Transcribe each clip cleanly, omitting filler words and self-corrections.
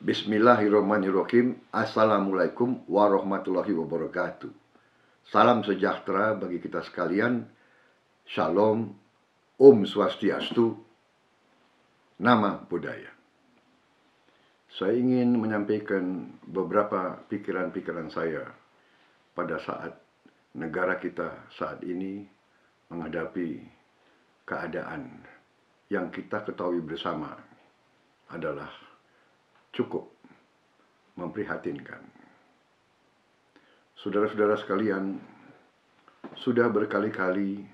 Bismillahirrahmanirrahim. Assalamualaikum warahmatullahi wabarakatuh. Salam sejahtera bagi kita sekalian. Shalom, Om Swastiastu, Nama Budaya. Saya ingin menyampaikan beberapa pikiran-pikiran saya pada saat negara kita saat ini menghadapi keadaan yang kita ketahui bersama adalah cukup memprihatinkan. Saudara-saudara sekalian, sudah berkali-kali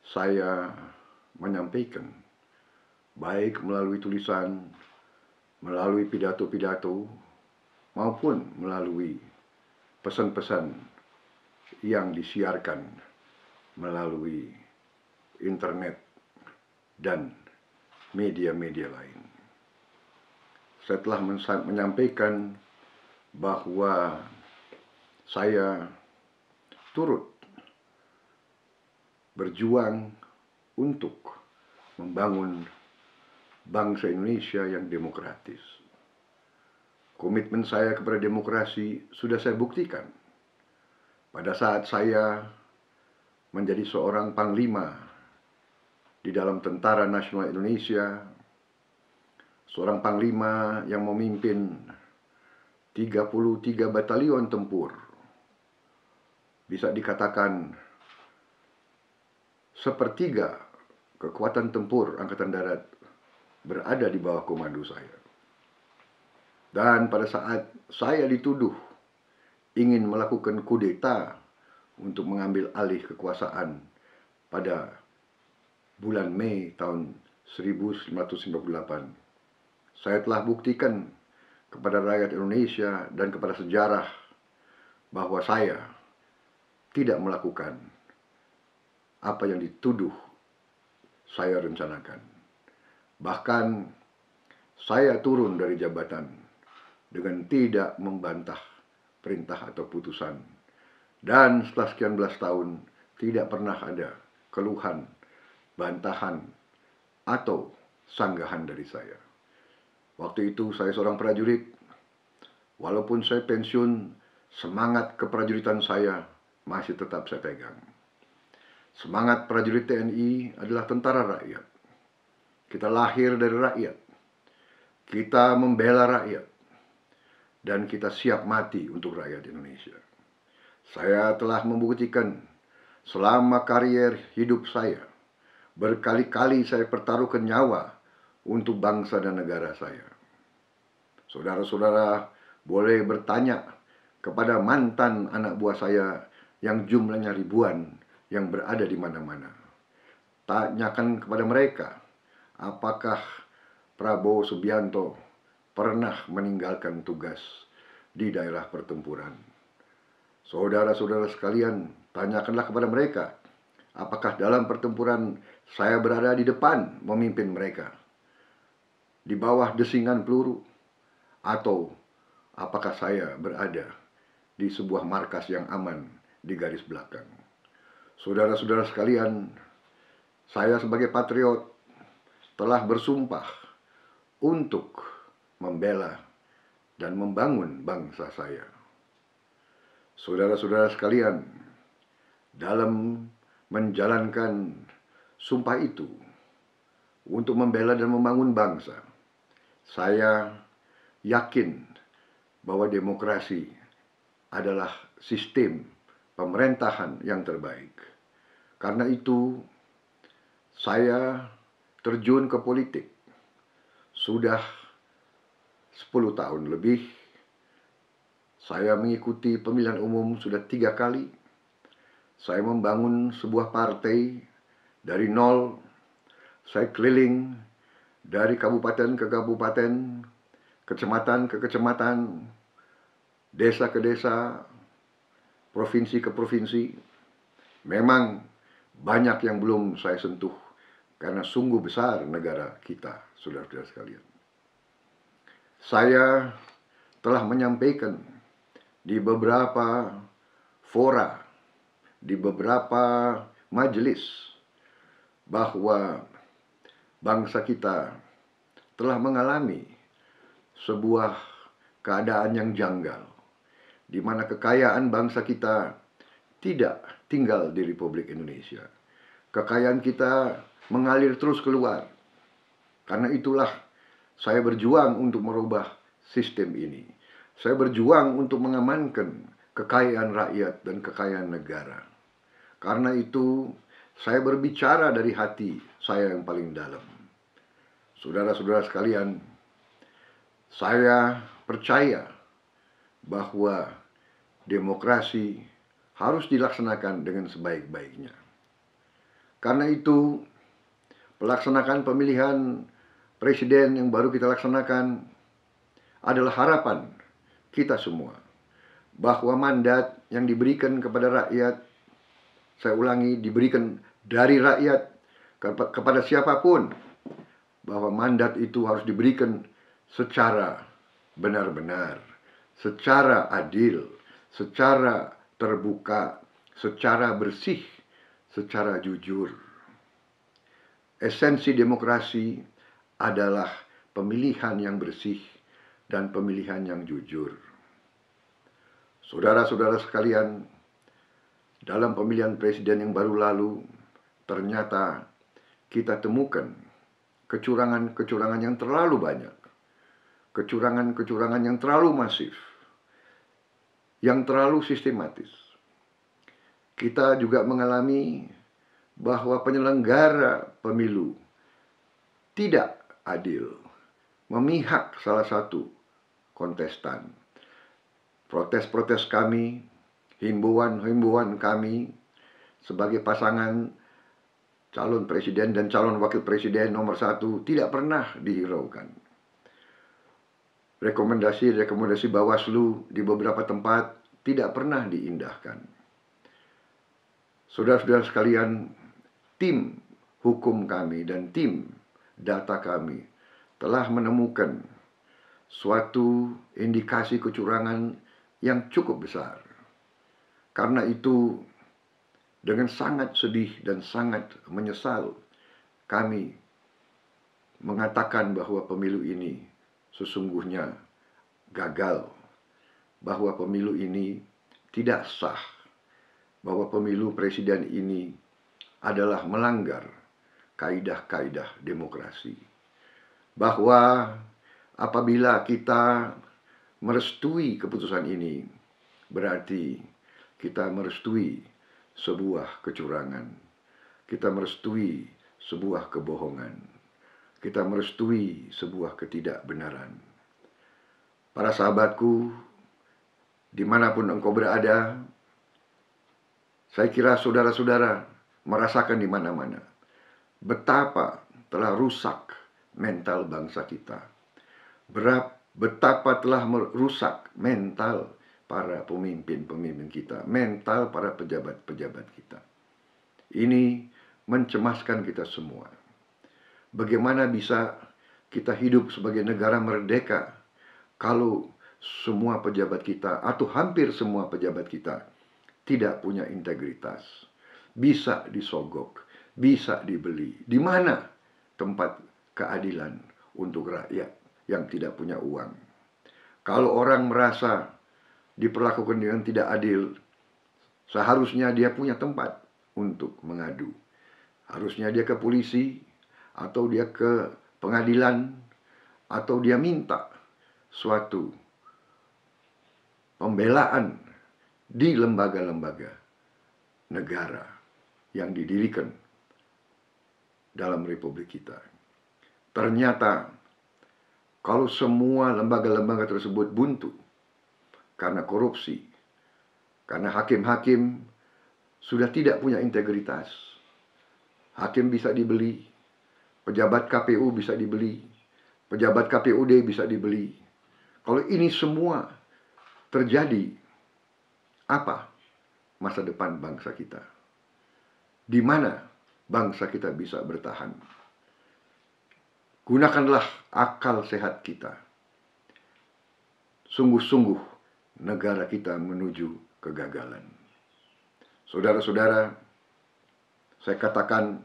saya menyampaikan, baik melalui tulisan, melalui pidato-pidato, maupun melalui pesan-pesan yang disiarkan melalui internet dan media-media lain. Saya telah menyampaikan bahwa saya turut berjuang untuk membangun bangsa Indonesia yang demokratis. Komitmen saya kepada demokrasi sudah saya buktikan pada saat saya menjadi seorang panglima di dalam Tentara Nasional Indonesia, seorang panglima yang memimpin 33 batalion tempur. Bisa dikatakan sepertiga kekuatan tempur Angkatan Darat berada di bawah komando saya. Dan pada saat saya dituduh ingin melakukan kudeta untuk mengambil alih kekuasaan pada bulan Mei tahun 1998, saya telah buktikan kepada rakyat Indonesia dan kepada sejarah bahwa saya tidak melakukan apa yang dituduh saya rencanakan. Bahkan saya turun dari jabatan dengan tidak membantah perintah atau putusan. Dan setelah sekian belas tahun tidak pernah ada keluhan, bantahan, atau sanggahan dari saya. Waktu itu saya seorang prajurit. Walaupun saya pensiun, semangat keprajuritan saya masih tetap saya pegang. Semangat prajurit TNI adalah tentara rakyat. Kita lahir dari rakyat. Kita membela rakyat. Dan kita siap mati untuk rakyat Indonesia. Saya telah membuktikan selama karier hidup saya, berkali-kali saya pertaruhkan nyawa untuk bangsa dan negara saya. Saudara-saudara boleh bertanya kepada mantan anak buah saya yang jumlahnya ribuan yang berada di mana-mana. Tanyakan kepada mereka, apakah Prabowo Subianto pernah meninggalkan tugas di daerah pertempuran. Saudara-saudara sekalian, tanyakanlah kepada mereka, apakah dalam pertempuran saya berada di depan memimpin mereka, di bawah desingan peluru, atau apakah saya berada di sebuah markas yang aman di garis belakang. Saudara-saudara sekalian, saya sebagai patriot telah bersumpah untuk membela dan membangun bangsa saya. Saudara-saudara sekalian, dalam menjalankan sumpah itu untuk membela dan membangun bangsa, saya yakin bahwa demokrasi adalah sistem pemerintahan yang terbaik. Karena itu, saya terjun ke politik sudah 10 tahun lebih. Saya mengikuti pemilihan umum sudah 3 kali. Saya membangun sebuah partai dari nol. Saya keliling dari kabupaten ke kabupaten, kecamatan ke kecamatan, desa ke desa, provinsi ke provinsi. Memang banyak yang belum saya sentuh karena sungguh besar negara kita, saudara-saudara sekalian. Saya telah menyampaikan di beberapa fora, di beberapa majelis, bahwa bangsa kita telah mengalami sebuah keadaan yang janggal, di mana kekayaan bangsa kita tidak tinggal di Republik Indonesia. Kekayaan kita mengalir terus keluar. Karena itulah saya berjuang untuk merubah sistem ini. Saya berjuang untuk mengamankan kekayaan rakyat dan kekayaan negara. Karena itu saya berbicara dari hati saya yang paling dalam. Saudara-saudara sekalian, saya percaya bahwa demokrasi harus dilaksanakan dengan sebaik-baiknya. Karena itu, pelaksanaan pemilihan presiden yang baru kita laksanakan adalah harapan kita semua bahwa mandat yang diberikan kepada rakyat, saya ulangi, diberikan dari rakyat kepada siapapun, bahwa mandat itu harus diberikan secara benar-benar, secara adil, secara terbuka, secara bersih, secara jujur. Esensi demokrasi adalah pemilihan yang bersih dan pemilihan yang jujur. Saudara-saudara sekalian, dalam pemilihan presiden yang baru lalu, ternyata kita temukan kecurangan-kecurangan yang terlalu banyak, kecurangan-kecurangan yang terlalu masif, yang terlalu sistematis. Kita juga mengalami bahwa penyelenggara pemilu tidak adil, memihak salah satu kontestan. Protes-protes kami, himbauan-himbauan kami sebagai pasangan calon presiden dan calon wakil presiden nomor 1 tidak pernah dihiraukan. Rekomendasi-rekomendasi Bawaslu di beberapa tempat tidak pernah diindahkan. Saudara-saudara sekalian, tim hukum kami dan tim data kami telah menemukan suatu indikasi kecurangan yang cukup besar. Karena itu, dengan sangat sedih dan sangat menyesal, kami mengatakan bahwa pemilu ini sesungguhnya gagal, bahwa pemilu ini tidak sah, bahwa pemilu presiden ini adalah melanggar kaidah-kaidah demokrasi. Bahwa apabila kita merestui keputusan ini, berarti kita merestui sebuah kecurangan, kita merestui sebuah kebohongan, kita merestui sebuah ketidakbenaran. Para sahabatku, dimanapun engkau berada, saya kira saudara-saudara merasakan di mana-mana betapa telah rusak mental bangsa kita, betapa telah merusak mental para pemimpin-pemimpin kita, mental para pejabat-pejabat kita. Ini mencemaskan kita semua. Bagaimana bisa kita hidup sebagai negara merdeka kalau semua pejabat kita atau hampir semua pejabat kita tidak punya integritas, bisa disogok, bisa dibeli. Di mana tempat keadilan untuk rakyat yang tidak punya uang? Kalau orang merasa diperlakukan dengan tidak adil, seharusnya dia punya tempat untuk mengadu. Harusnya dia ke polisi, atau dia ke pengadilan, atau dia minta suatu pembelaan di lembaga-lembaga negara yang didirikan dalam republik kita. Ternyata kalau semua lembaga-lembaga tersebut buntu karena korupsi, karena hakim-hakim sudah tidak punya integritas, hakim bisa dibeli, pejabat KPU bisa dibeli, pejabat KPUD bisa dibeli. Kalau ini semua terjadi, apa masa depan bangsa kita? Di mana bangsa kita bisa bertahan? Gunakanlah akal sehat kita. Sungguh-sungguh negara kita menuju kegagalan. Saudara-saudara, saya katakan,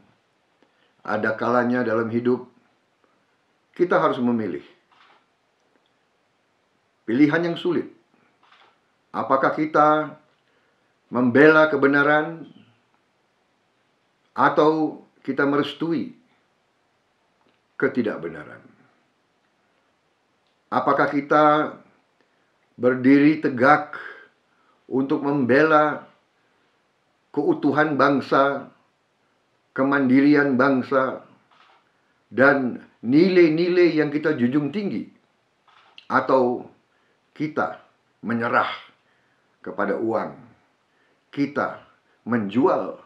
ada kalanya dalam hidup kita harus memilih pilihan yang sulit. Apakah kita membela kebenaran atau kita merestui ketidakbenaran? Apakah kita berdiri tegak untuk membela keutuhan bangsa, kemandirian bangsa, dan nilai-nilai yang kita junjung tinggi? Atau kita menyerah kepada uang, kita menjual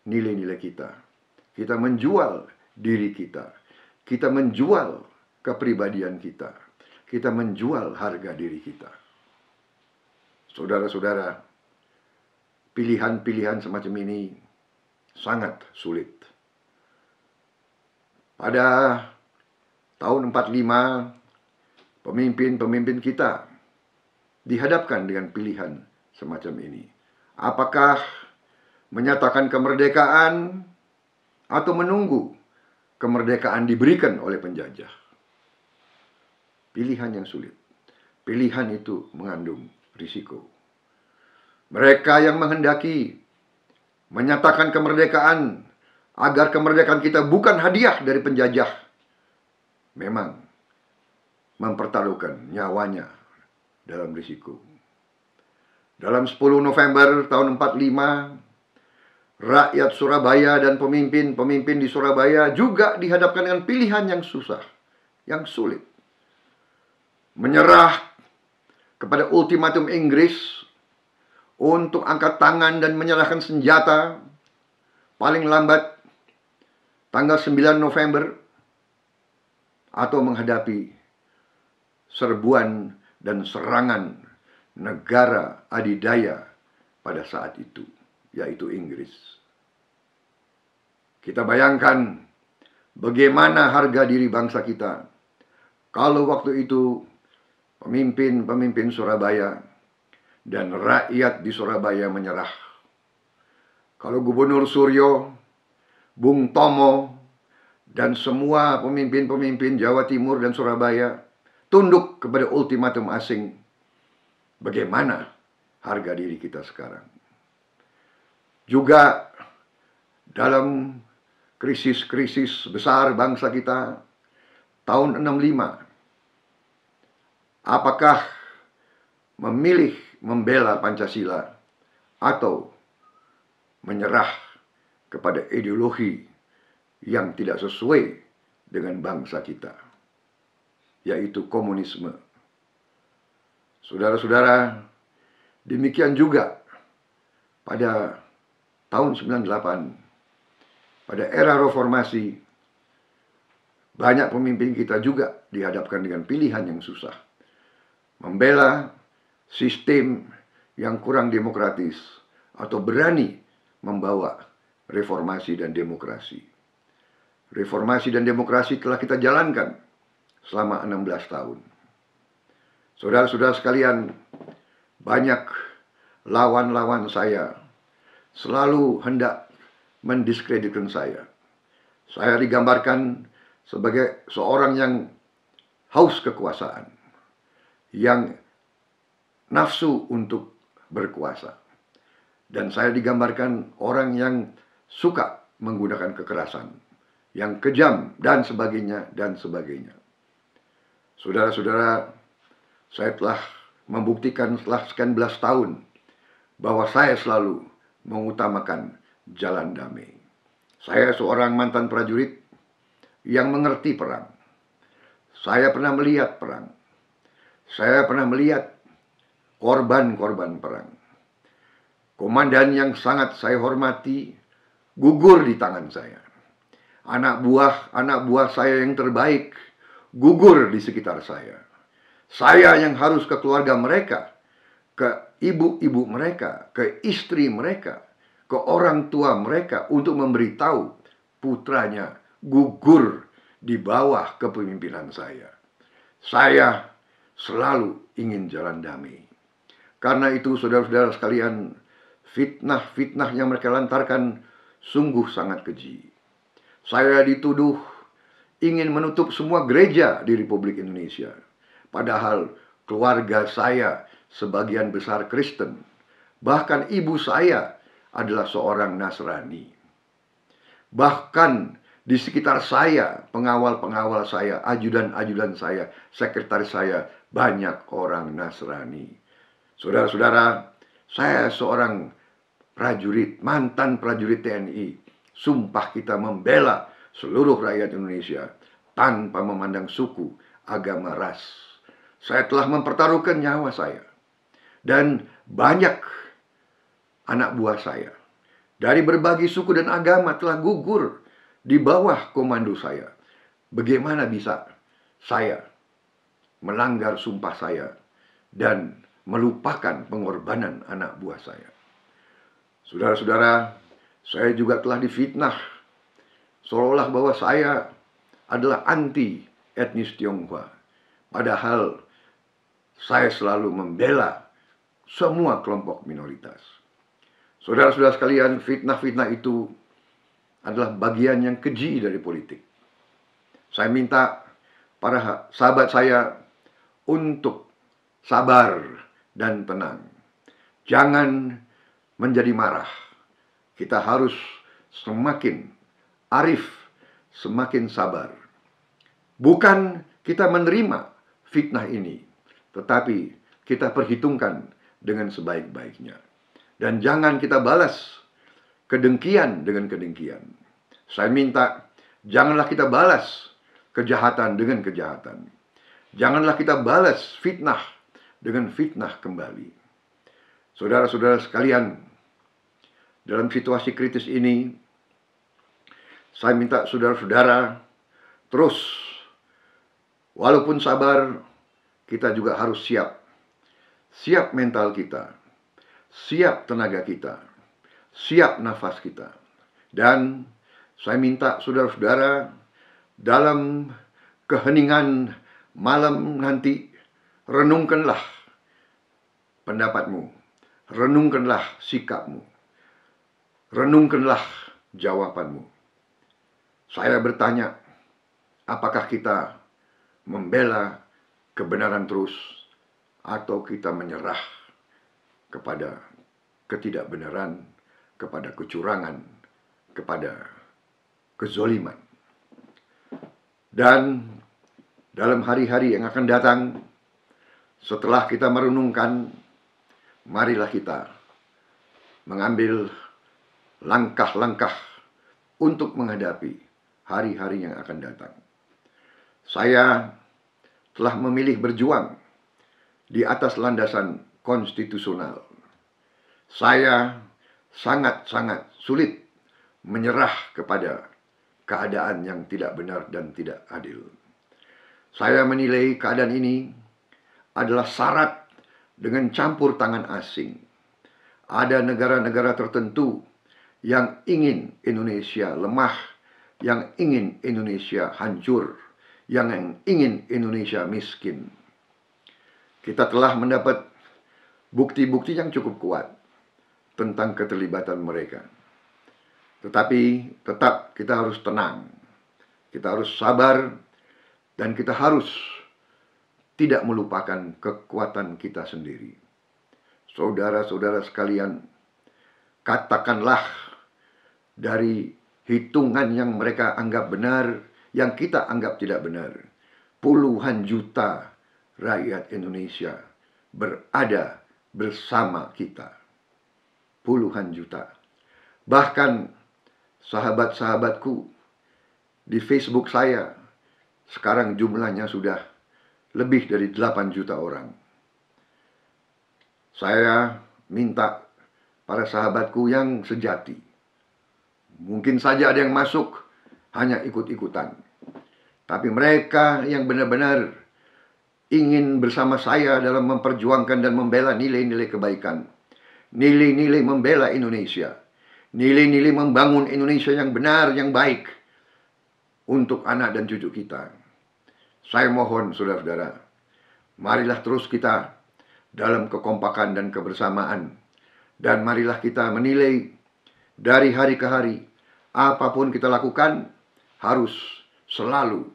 nilai-nilai kita, kita menjual diri kita, kita menjual kepribadian kita, kita menjual harga diri kita. Saudara-saudara, pilihan-pilihan semacam ini sangat sulit. Pada tahun 45, pemimpin-pemimpin kita dihadapkan dengan pilihan semacam ini. Apakah menyatakan kemerdekaan atau menunggu kemerdekaan diberikan oleh penjajah? Pilihan yang sulit. Pilihan itu mengandung risiko. Mereka yang menghendaki menyatakan kemerdekaan agar kemerdekaan kita bukan hadiah dari penjajah, memang mempertaruhkan nyawanya dalam risiko. Dalam 10 November tahun 45, rakyat Surabaya dan pemimpin-pemimpin di Surabaya juga dihadapkan dengan pilihan yang susah, yang sulit. Menyerah kepada ultimatum Inggris untuk angkat tangan dan menyerahkan senjata paling lambat tanggal 9 November, atau menghadapi serbuan dan serangan negara adidaya pada saat itu, yaitu Inggris. Kita bayangkan bagaimana harga diri bangsa kita kalau waktu itu pemimpin-pemimpin Surabaya dan rakyat di Surabaya menyerah. Kalau Gubernur Suryo, Bung Tomo, dan semua pemimpin-pemimpin Jawa Timur dan Surabaya tunduk kepada ultimatum asing, bagaimana harga diri kita sekarang? Juga dalam krisis-krisis besar bangsa kita tahun 65, apakah memilih membela Pancasila atau menyerah kepada ideologi yang tidak sesuai dengan bangsa kita, yaitu komunisme? Saudara-saudara, demikian juga pada tahun 98, pada era reformasi, banyak pemimpin kita juga dihadapkan dengan pilihan yang susah. Membela sistem yang kurang demokratis atau berani membawa reformasi dan demokrasi. Reformasi dan demokrasi telah kita jalankan selama 16 tahun. Saudara-saudara sekalian, banyak lawan-lawan saya selalu hendak mendiskreditkan saya. Saya digambarkan sebagai seorang yang haus kekuasaan, yang nafsu untuk berkuasa. Dan saya digambarkan orang yang suka menggunakan kekerasan, yang kejam, dan sebagainya, dan sebagainya. Saudara-saudara, saya telah membuktikan setelah sekian belas tahun bahwa saya selalu mengutamakan jalan damai. Saya seorang mantan prajurit yang mengerti perang. Saya pernah melihat perang. Saya pernah melihat korban-korban perang. Komandan yang sangat saya hormati gugur di tangan saya. Anak buah saya yang terbaik gugur di sekitar saya. Saya yang harus ke keluarga mereka, ke ibu-ibu mereka, ke istri mereka, ke orang tua mereka untuk memberitahu putranya gugur di bawah kepemimpinan saya. Saya selalu ingin jalan damai. Karena itu saudara-saudara sekalian, fitnah-fitnah yang mereka lantarkan sungguh sangat keji. Saya dituduh ingin menutup semua gereja di Republik Indonesia. Padahal keluarga saya sebagian besar Kristen. Bahkan ibu saya adalah seorang Nasrani. Bahkan di sekitar saya, pengawal-pengawal saya, ajudan-ajudan saya, sekretaris saya, banyak orang Nasrani. Saudara-saudara, saya seorang prajurit, mantan prajurit TNI. Sumpah kita membela seluruh rakyat Indonesia tanpa memandang suku, agama, ras. Saya telah mempertaruhkan nyawa saya. Dan banyak anak buah saya dari berbagai suku dan agama telah gugur di bawah komando saya. Bagaimana bisa saya melanggar sumpah saya dan melupakan pengorbanan anak buah saya? Saudara-saudara, saya juga telah difitnah seolah-olah bahwa saya adalah anti etnis Tionghoa. Padahal saya selalu membela semua kelompok minoritas. Saudara-saudara sekalian, fitnah-fitnah itu adalah bagian yang keji dari politik. Saya minta para sahabat saya untuk sabar dan tenang. Jangan menjadi marah. Kita harus semakin arif, semakin sabar. Bukan kita menerima fitnah ini, tetapi kita perhitungkan dengan sebaik-baiknya. Dan jangan kita balas kedengkian dengan kedengkian. Saya minta, janganlah kita balas kejahatan dengan kejahatan. Janganlah kita balas fitnah dengan fitnah kembali. Saudara-saudara sekalian, dalam situasi kritis ini, saya minta saudara-saudara terus, walaupun sabar, kita juga harus siap. Siap mental kita, siap tenaga kita, siap nafas kita. Dan saya minta saudara-saudara dalam keheningan malam nanti, renungkanlah pendapatmu, renungkanlah sikapmu, renungkanlah jawabanmu. Saya bertanya, apakah kita membela kebenaran terus atau kita menyerah kepada ketidakbenaran, kepada kecurangan, kepada kezoliman. Dan dalam hari-hari yang akan datang, setelah kita merenungkan, marilah kita mengambil langkah-langkah untuk menghadapi hari-hari yang akan datang. Saya telah memilih berjuang di atas landasan konstitusional. Saya sangat-sangat sulit menyerah kepada keadaan yang tidak benar dan tidak adil. Saya menilai keadaan ini adalah syarat dengan campur tangan asing. Ada negara-negara tertentu yang ingin Indonesia lemah, yang ingin Indonesia hancur, yang ingin Indonesia miskin. Kita telah mendapat bukti-bukti yang cukup kuat tentang keterlibatan mereka. Tetapi tetap kita harus tenang, kita harus sabar, dan kita harus tidak melupakan kekuatan kita sendiri. Saudara-saudara sekalian, katakanlah dari hitungan yang mereka anggap benar, yang kita anggap tidak benar, puluhan juta rakyat Indonesia berada bersama kita. Puluhan juta. Bahkan sahabat-sahabatku di Facebook saya, sekarang jumlahnya sudah lebih dari 8 juta orang. Saya minta para sahabatku yang sejati, mungkin saja ada yang masuk hanya ikut-ikutan, tapi mereka yang benar-benar ingin bersama saya dalam memperjuangkan dan membela nilai-nilai kebaikan, nilai-nilai membela Indonesia, nilai-nilai membangun Indonesia yang benar, yang baik untuk anak dan cucu kita. Saya mohon saudara-saudara, marilah terus kita dalam kekompakan dan kebersamaan, dan marilah kita menilai dari hari ke hari, apapun kita lakukan harus selalu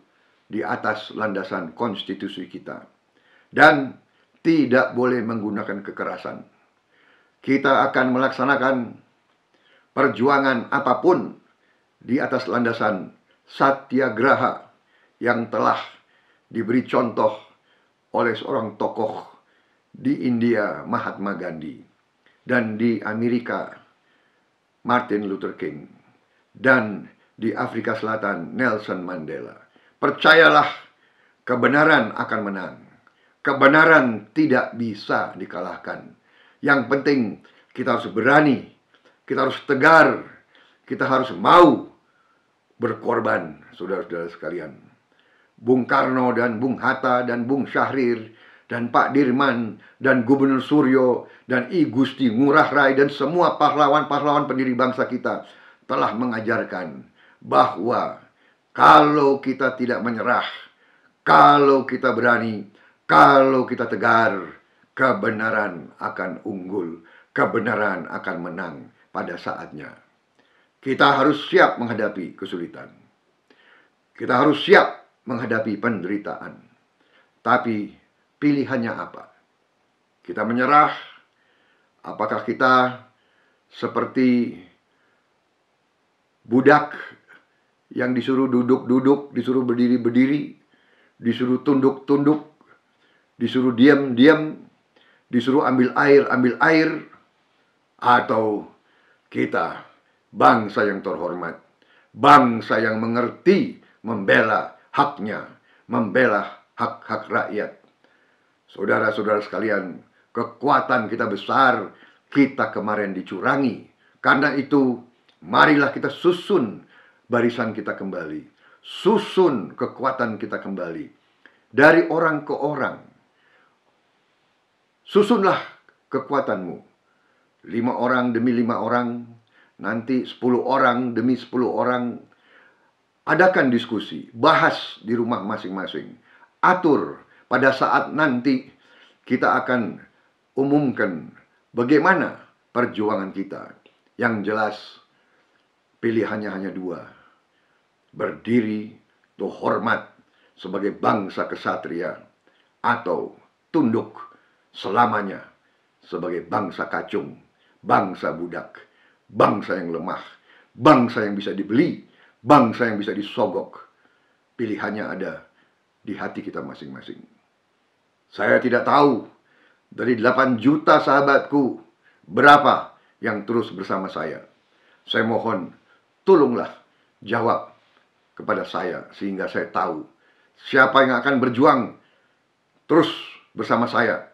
di atas landasan konstitusi kita. Dan tidak boleh menggunakan kekerasan. Kita akan melaksanakan perjuangan apapun di atas landasan satyagraha yang telah diberi contoh oleh seorang tokoh di India, Mahatma Gandhi, dan di Amerika, Martin Luther King, dan di Afrika Selatan, Nelson Mandela. Percayalah, kebenaran akan menang. Kebenaran tidak bisa dikalahkan. Yang penting kita harus berani, kita harus tegar, kita harus mau berkorban, saudara-saudara sekalian. Bung Karno dan Bung Hatta dan Bung Syahrir dan Pak Dirman dan Gubernur Suryo dan I Gusti Ngurah Rai dan semua pahlawan-pahlawan pendiri bangsa kita telah mengajarkan bahwa kalau kita tidak menyerah, kalau kita berani, kalau kita tegar, kebenaran akan unggul, kebenaran akan menang pada saatnya. Kita harus siap menghadapi kesulitan. Kita harus siap menghadapi penderitaan. Tapi pilihannya apa? Kita menyerah? Apakah kita seperti budak yang disuruh duduk-duduk, disuruh berdiri-berdiri, disuruh tunduk-tunduk, disuruh diam-diam, disuruh ambil air, atau kita bangsa yang terhormat, bangsa yang mengerti membela haknya, membela hak-hak rakyat. Saudara-saudara sekalian, kekuatan kita besar, kita kemarin dicurangi. Karena itu, marilah kita susun barisan kita kembali, susun kekuatan kita kembali, dari orang ke orang. Susunlah kekuatanmu, 5 orang demi 5 orang, nanti 10 orang demi 10 orang. Adakan diskusi, bahas di rumah masing-masing, atur pada saat nanti kita akan umumkan bagaimana perjuangan kita. Yang jelas pilihannya hanya 2, berdiri atau hormat sebagai bangsa kesatria, atau tunduk selamanya sebagai bangsa kacung, bangsa budak, bangsa yang lemah, bangsa yang bisa dibeli, bangsa yang bisa disogok. Pilihannya ada di hati kita masing-masing. Saya tidak tahu dari 8 juta sahabatku berapa yang terus bersama saya. Saya mohon, tolonglah jawab kepada saya sehingga saya tahu siapa yang akan berjuang terus bersama saya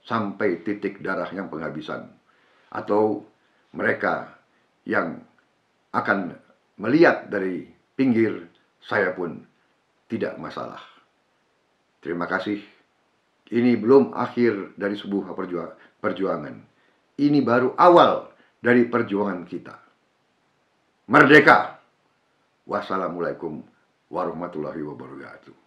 sampai titik darah yang penghabisan, atau mereka yang akan melihat dari pinggir, saya pun tidak masalah. Terima kasih. Ini belum akhir dari sebuah perjuangan. Ini baru awal dari perjuangan kita. Merdeka! Wassalamualaikum warahmatullahi wabarakatuh.